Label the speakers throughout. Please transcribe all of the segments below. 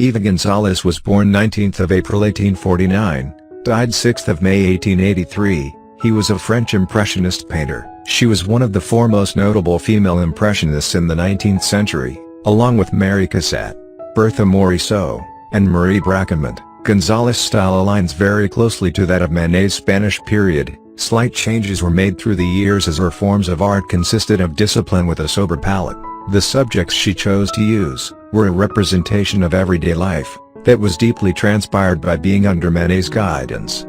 Speaker 1: Eva Gonzales was born 19th of April 1849, died 6th of May 1883. He was a French Impressionist painter. She was one of the foremost notable female Impressionists in the 19th century, along with Mary Cassatt, Berthe Morisot, and Marie Bracquemond. Gonzalès' style aligns very closely to that of Manet's Spanish period. Slight changes were made through the years as her forms of art consisted of discipline with a sober palette. The subjects she chose to use were a representation of everyday life that was deeply transpired by being under Manet's guidance.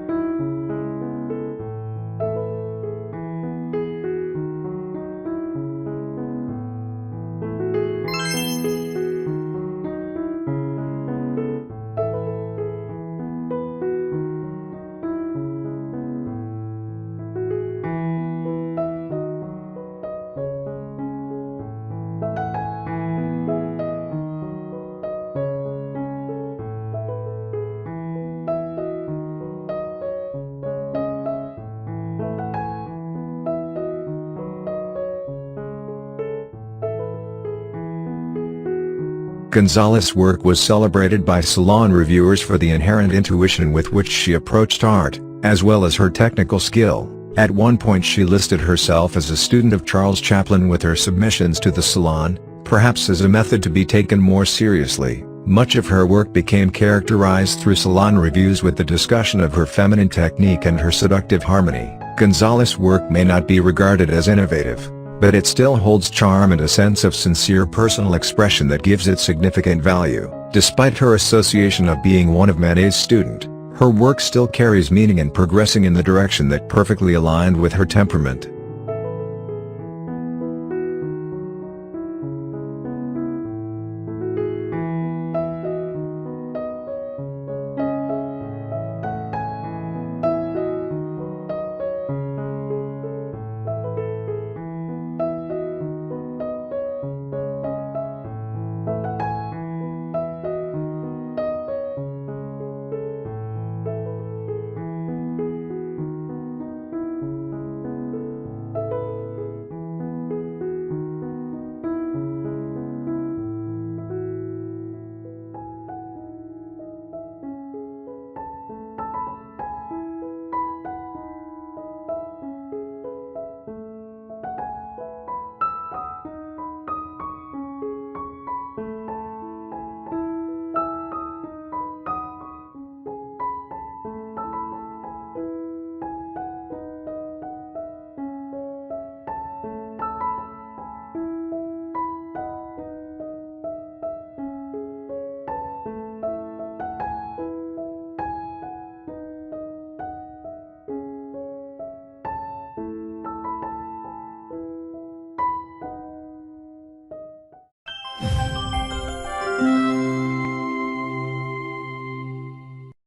Speaker 1: Gonzalès' work was celebrated by Salon reviewers for the inherent intuition with which she approached art, as well as her technical skill. At one point she listed herself as a student of Charles Chaplin with her submissions to the Salon, perhaps as a method to be taken more seriously. Much of her work became characterized through Salon reviews with the discussion of her feminine technique and her seductive harmony. Gonzalès' work may not be regarded as innovative, but it still holds charm and a sense of sincere personal expression that gives it significant value. Despite her association of being one of Manet's student, her work still carries meaning and progressing in the direction that perfectly aligned with her temperament.